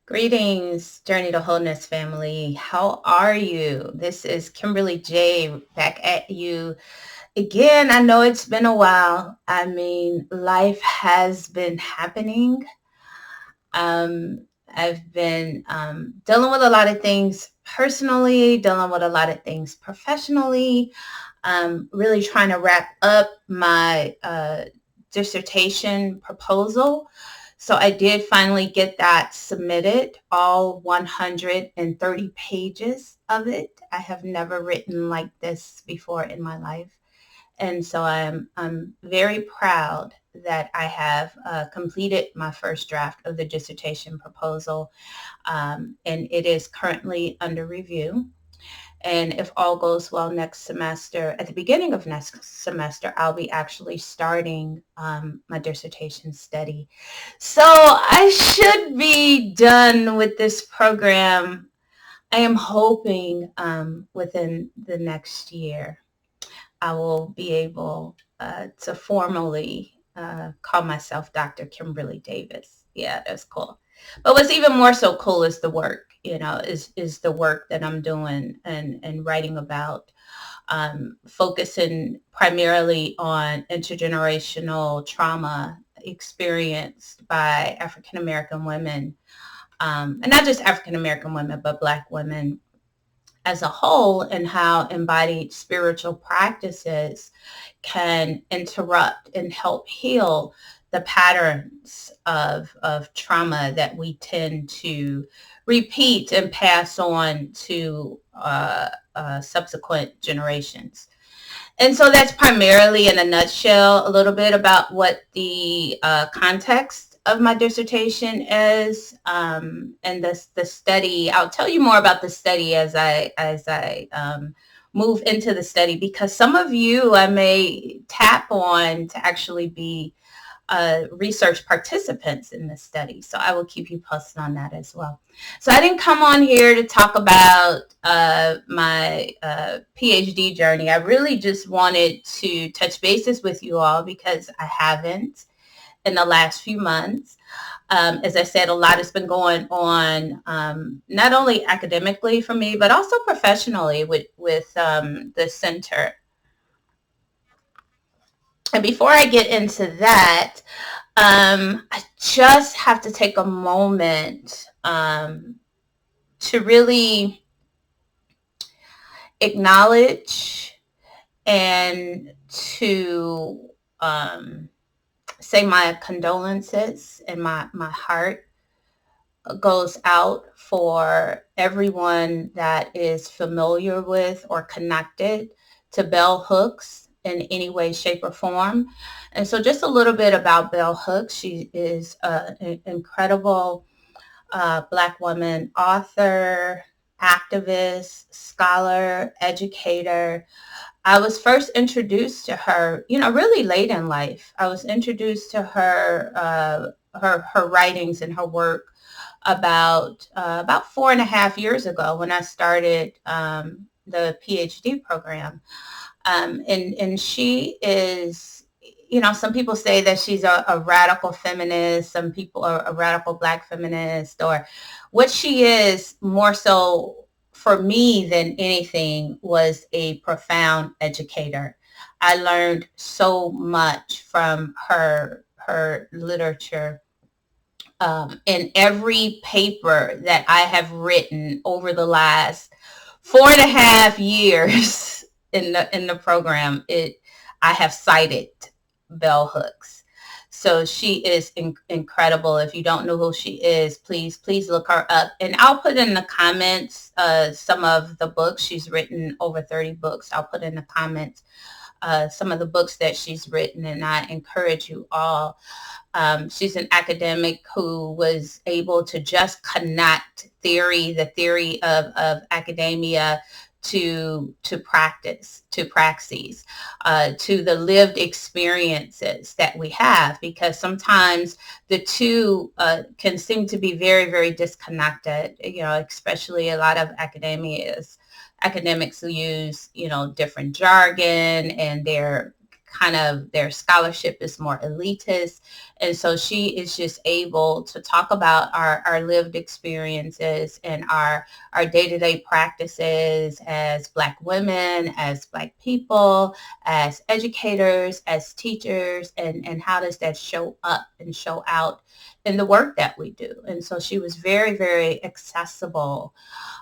Greetings, Journey to Wholeness family. How are you? This is Kimberly J back at you again. I know it's been a while. I mean, life has been happening. I've been dealing with a lot of things personally, dealing with a lot of things professionally, really trying to wrap up my dissertation proposal. So I did finally get that submitted, all 130 pages of it. I have never written like this before in my life. And so I'm very proud that I have completed my first draft of the dissertation proposal, and it is currently under review. And if all goes well next semester, at the beginning of next semester, I'll be actually starting my dissertation study. So I should be done with this program. I am hoping within the next year, I will be able to formally call myself Dr. Kimberly Davis. Yeah, that's cool. But what's even more so cool is the work, is the work that I'm doing and writing about, focusing primarily on intergenerational trauma experienced by African American women, and not just African American women, but Black women as a whole, and how embodied spiritual practices can interrupt and help heal the patterns of trauma that we tend to repeat and pass on to subsequent generations. And so that's primarily, in a nutshell, a little bit about what the context of my dissertation is, and the study. I'll tell you more about the study as I move into the study, because some of you I may tap on to actually be research participants in this study. So I will keep you posted on that as well. So I didn't come on here to talk about my PhD journey. I really just wanted to touch bases with you all because I haven't in the last few months. As I said, a lot has been going on, not only academically for me, but also professionally with the center. And before I get into that, I just have to take a moment to really acknowledge and to say my condolences, and my heart goes out for everyone that is familiar with or connected to bell hooks in any way, shape, or form. And so just a little bit about bell hooks. She is an incredible Black woman author, activist, scholar, educator. I was first introduced to her, really late in life. I was introduced to her, her writings and her work about 4.5 years ago when I started the PhD program. And she is, some people say that she's a radical feminist. Some people are a radical Black feminist, or what she is more so for me than anything was a profound educator. I learned so much from her literature. In every paper that I have written over the last 4.5 years in the program, I have cited bell hooks. So she is incredible. If you don't know who she is, please look her up. And I'll put in the comments some of the books. She's written over 30 books. I'll put in the comments some of the books that she's written, and I encourage you all. She's an academic who was able to just connect the theory of academia to practice, to praxis, to the lived experiences that we have, because sometimes the two can seem to be very, very disconnected, especially a lot of academics who use, different jargon, and they're kind of, their scholarship is more elitist. And so she is just able to talk about our lived experiences and our day-to-day practices as Black women, as Black people, as educators, as teachers, and how does that show up and show out in the work that we do. And so she was very, very accessible.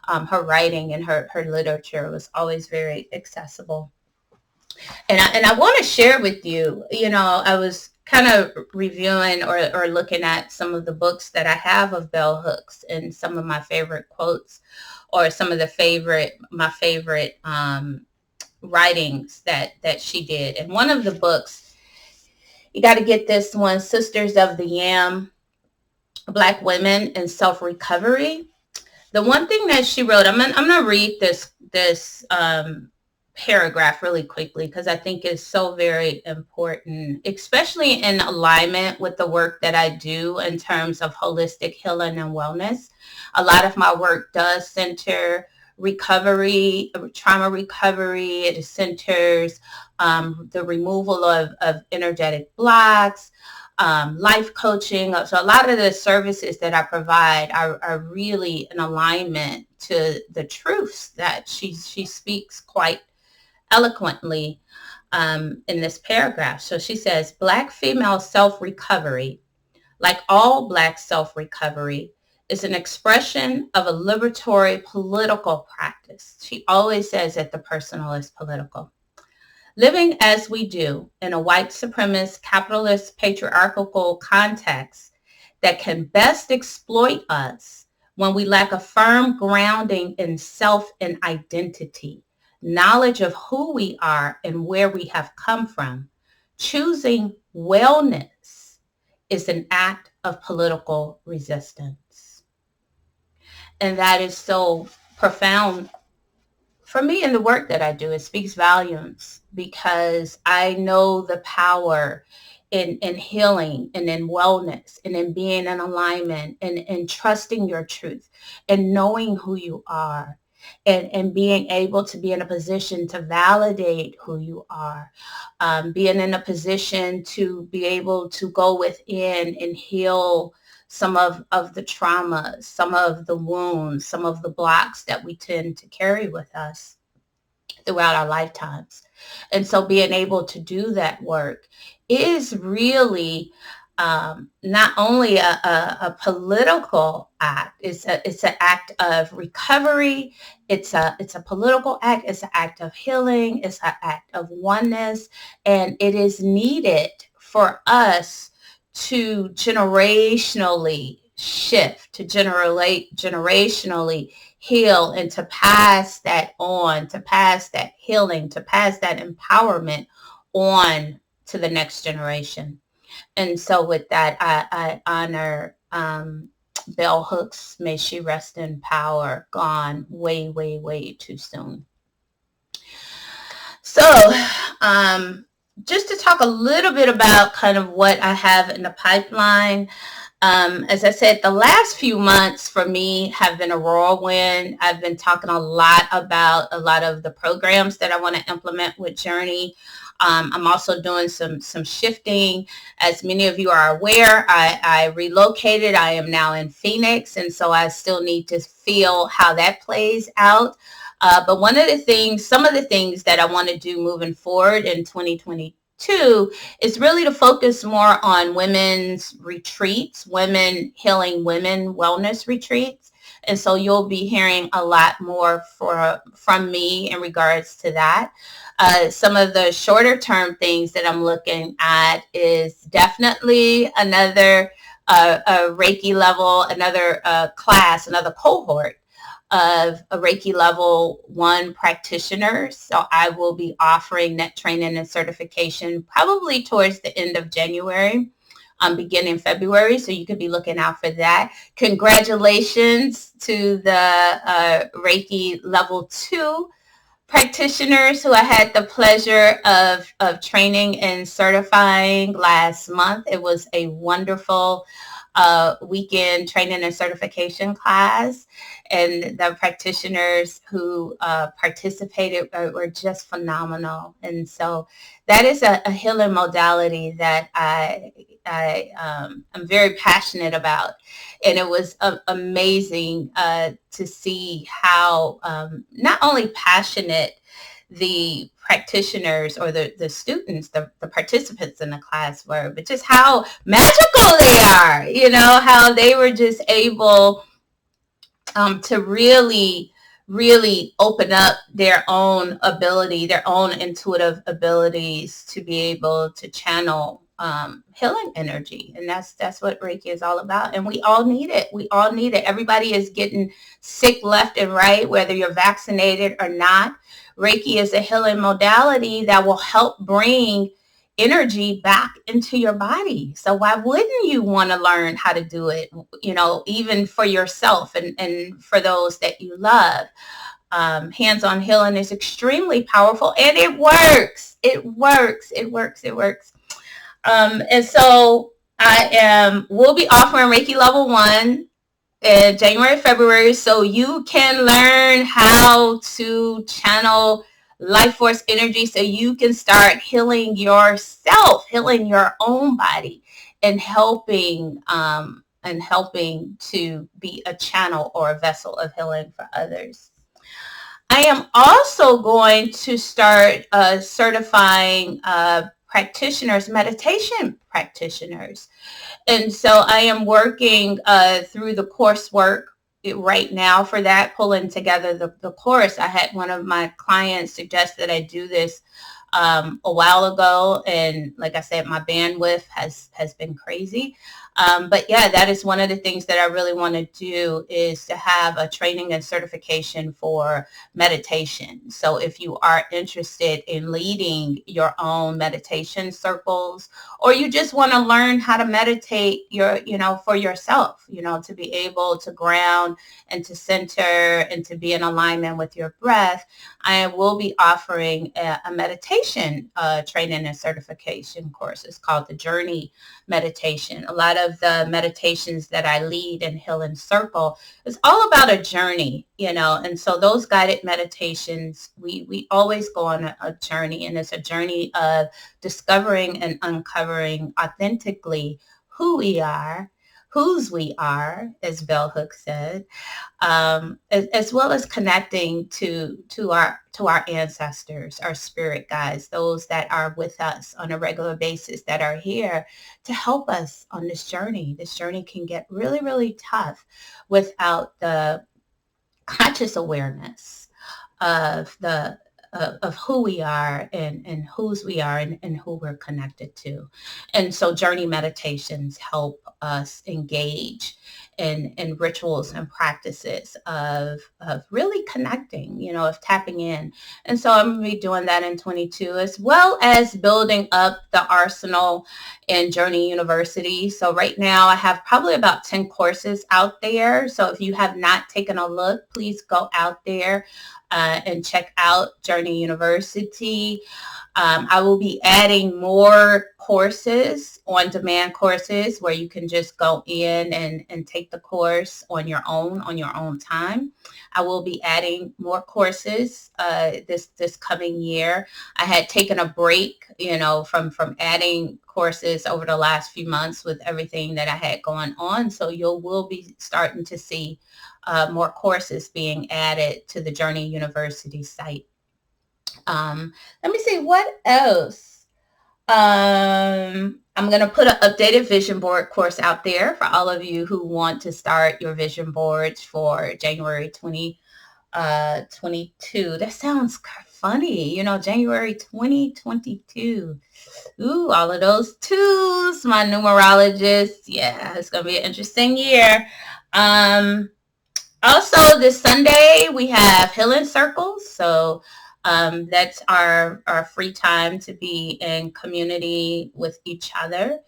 Her writing and her literature was always very accessible. And I want to share with you, I was kind of reviewing or looking at some of the books that I have of bell hooks and some of my favorite quotes or some of my favorite writings that she did. And one of the books, you got to get this one, Sisters of the Yam, Black Women in Self-Recovery. The one thing that she wrote, I'm going to read this paragraph really quickly because I think it's so very important, especially in alignment with the work that I do in terms of holistic healing and wellness. A lot of my work does center recovery, trauma recovery. It centers the removal of energetic blocks, life coaching. So a lot of the services that I provide are really in alignment to the truths that she speaks quite eloquently in this paragraph. So she says, Black female self-recovery, like all Black self-recovery, is an expression of a liberatory political practice. She always says that the personal is political. Living as we do in a white supremacist, capitalist, patriarchal context that can best exploit us when we lack a firm grounding in self and identity, knowledge of who we are and where we have come from, choosing wellness is an act of political resistance. And that is so profound for me in the work that I do. It speaks volumes because I know the power in healing and in wellness and in being in alignment and trusting your truth and knowing who you are. And being able to be in a position to validate who you are, being in a position to be able to go within and heal some of the trauma, some of the wounds, some of the blocks that we tend to carry with us throughout our lifetimes. And so being able to do that work is really not only a political act, it's an act of recovery, it's a political act, it's an act of healing, it's an act of oneness, and it is needed for us to generationally shift, to generationally heal, and to pass that on, to pass that healing, to pass that empowerment on to the next generation. And so with that, I honor Bell Hooks. May she rest in power. Gone way, way, way too soon. So just to talk a little bit about kind of what I have in the pipeline. As I said, the last few months for me have been a whirlwind. I've been talking a lot about a lot of the programs that I want to implement with Journey. I'm also doing some shifting. As many of you are aware, I relocated. I am now in Phoenix, and so I still need to feel how that plays out. But some of the things that I want to do moving forward in 2022 is really to focus more on women's retreats, women healing women wellness retreats. And so you'll be hearing a lot more from me in regards to that. Some of the shorter term things that I'm looking at is definitely another Reiki level, another class, another cohort of a Reiki level 1 practitioners. So I will be offering that training and certification probably towards the end of January. Beginning February, so you could be looking out for that. Congratulations to the Reiki Level 2 practitioners who I had the pleasure of training and certifying last month. It was a wonderful weekend training and certification class, and the practitioners who participated were just phenomenal. And so that is a healing modality that I'm very passionate about. And it was amazing to see how not only passionate the practitioners or the students, the participants in the class were, but just how magical they are, how they were just able to really open up their own ability, their own intuitive abilities to be able to channel healing energy. And that's what Reiki is all about. And we all need it. We all need it. Everybody is getting sick left and right, whether you're vaccinated or not. Reiki is a healing modality that will help bring energy back into your body. So why wouldn't you want to learn how to do it, even for yourself and for those that you love? Hands-on healing is extremely powerful, and it works. It works. It works. It works. And so we'll be offering Reiki Level 1 in January, February, so you can learn how to channel life force energy so you can start healing yourself, healing your own body, and helping to be a channel or a vessel of healing for others. I am also going to start certifying practitioners, meditation practitioners. And so I am working through the coursework right now for that, pulling together the course. I had one of my clients suggest that I do this a while ago. And like I said, my bandwidth has been crazy. But yeah, that is one of the things that I really want to do, is to have a training and certification for meditation. So if you are interested in leading your own meditation circles, or you just want to learn how to meditate for yourself, to be able to ground and to center and to be in alignment with your breath, I will be offering a meditation training and certification course. It's called the Journey Meditation. A lot of the meditations that I lead in Healing Circle is all about a journey, and so those guided meditations, we always go on a journey, and it's a journey of discovering and uncovering authentically who we are, whose we are, as Bell Hooks said, as well as connecting to our ancestors, our spirit guides, those that are with us on a regular basis, that are here to help us on this journey. This journey can get really, really tough without the conscious awareness of who we are and whose we are and who we're connected to. And so journey meditations help us engage in rituals and practices of really connecting, of tapping in. And so I'm going to be doing that in 22, as well as building up the arsenal in Journey University. So right now I have probably about 10 courses out there. So if you have not taken a look, please go out there and check out Journey University. I will be adding more courses, on-demand courses, where you can just go in and take the course on your own time. I will be adding more courses this coming year. I had taken a break, from adding courses over the last few months with everything that I had going on. So you will be starting to see more courses being added to the Journey University site. Let me see what else. I'm going to put an updated vision board course out there for all of you who want to start your vision boards for January 2022. That sounds funny, January 2022. Ooh, all of those twos, my numerologist. Yeah, it's going to be an interesting year. Also, this Sunday, we have Healing Circles. So that's our free time to be in community with each other,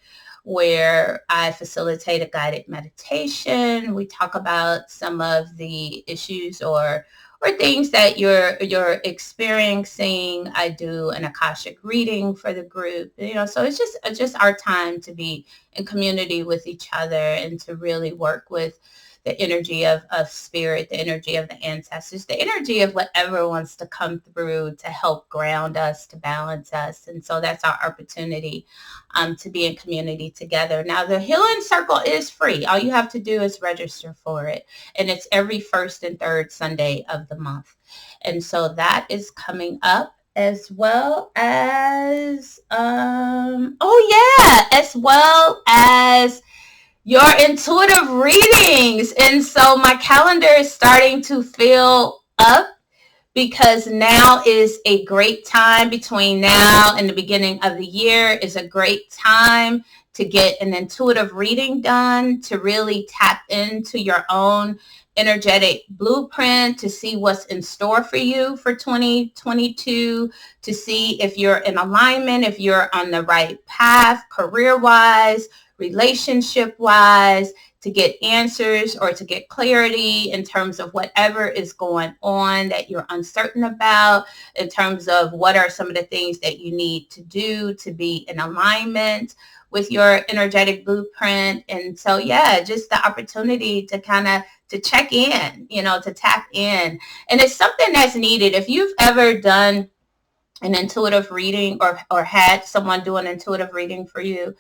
where I facilitate a guided meditation. We talk about some of the issues or things that you're experiencing. I do an Akashic reading for the group, so it's just our time to be in community with each other, and to really work with the energy of spirit, the energy of the ancestors, the energy of whatever wants to come through to help ground us, to balance us. And so that's our opportunity to be in community together. Now, the Healing Circle is free. All you have to do is register for it. And it's every first and third Sunday of the month. And so that is coming up, as well as, as well as your intuitive readings. And so my calendar is starting to fill up, because now is a great time. Between now and the beginning of the year is a great time to get an intuitive reading done, to really tap into your own energetic blueprint, to see what's in store for you for 2022, to see if you're in alignment, if you're on the right path, career-wise, relationship-wise, to get answers or to get clarity in terms of whatever is going on that you're uncertain about, in terms of what are some of the things that you need to do to be in alignment with your energetic blueprint. And so, yeah, just the opportunity to kind of to check in, to tap in. And it's something that's needed. If you've ever done an intuitive reading or had someone do an intuitive reading for you,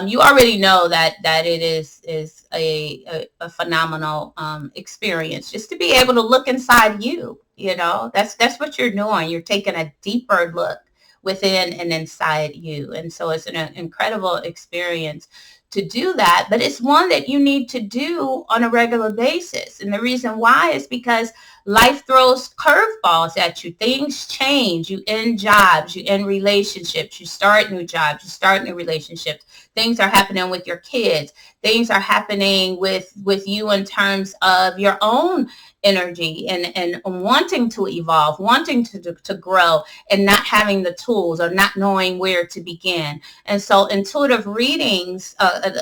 you already know that it is a phenomenal experience, just to be able to look inside you. That's what you're doing. You're taking a deeper look within and inside you. And so it's an incredible experience to do that, but it's one that you need to do on a regular basis. And the reason why is because life throws curveballs at you. Things change. You end jobs, you end relationships, you start new jobs, you start new relationships. Things are happening with your kids. Things are happening with you in terms of your own energy and wanting to evolve, wanting to grow, and not having the tools or not knowing where to begin. And so intuitive readings,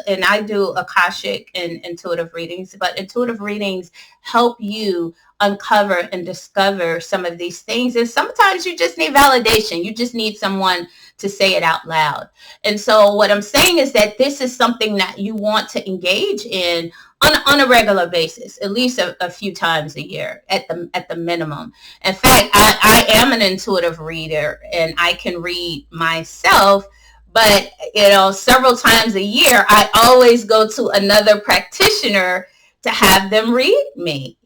and I do Akashic and intuitive readings, but intuitive readings help you uncover and discover some of these things. And sometimes you just need validation. You just need someone to say it out loud. And so what I'm saying is that this is something that you want to engage in on a regular basis, at least a few times a year at the minimum. In fact, I am an intuitive reader, and I can read myself, but several times a year, I always go to another practitioner to have them read me,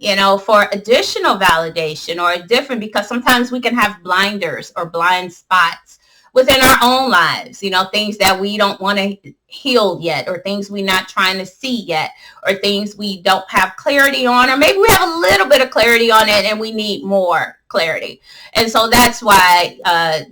for additional validation or because sometimes we can have blinders or blind spots within our own lives, things that we don't want to heal yet, or things we're not trying to see yet, or things we don't have clarity on, or maybe we have a little bit of clarity on it and we need more clarity. And so that's why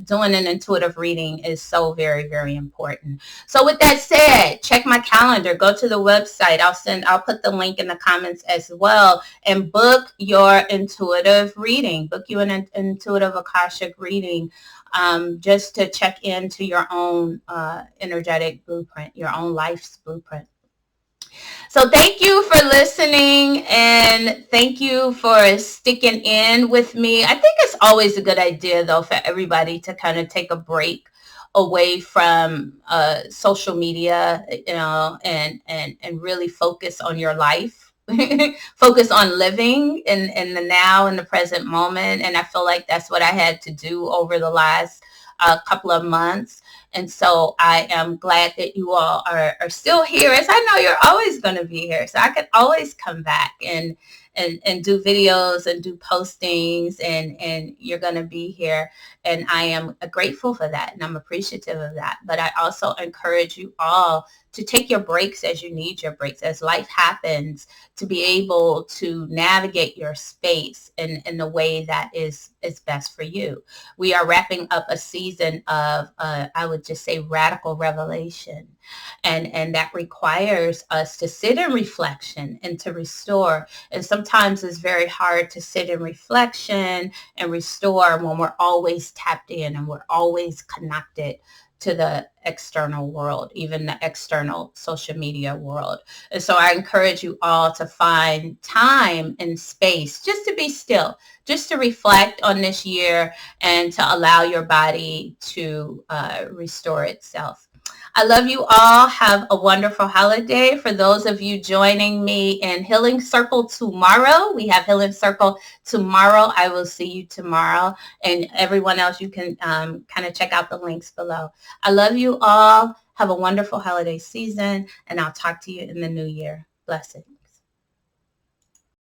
doing an intuitive reading is so very, very important. So with that said, check my calendar, go to the website. I'll put the link in the comments as well, and book your intuitive reading, book you an intuitive Akashic reading, just to check into your own energetic blueprint, your own life's blueprint. So thank you for listening, and thank you for sticking in with me. I think it's always a good idea, though, for everybody to kind of take a break away from social media, and really focus on your life. Focus on living in the now, in the present moment. And I feel like that's what I had to do over the last couple of months. And so I am glad that you all are still here, as I know you're always going to be here. So I could always come back and do videos and do postings, and you're going to be here. And I am grateful for that, and I'm appreciative of that. But I also encourage you all to take your breaks as you need your breaks, as life happens, to be able to navigate your space in the way that is best for you. We are wrapping up a season of, I would just say, radical revelation. And that requires us to sit in reflection and to restore. And sometimes it's very hard to sit in reflection and restore when we're always tapped in and we're always connected to the external world, even the external social media world. And so I encourage you all to find time and space just to be still, just to reflect on this year and to allow your body to restore itself. I love you all. Have a wonderful holiday. For those of you joining me in Healing Circle tomorrow, we have Healing Circle tomorrow. I will see you tomorrow. And everyone else, you can kind of check out the links below. I love you all. Have a wonderful holiday season, and I'll talk to you in the new year. Blessed.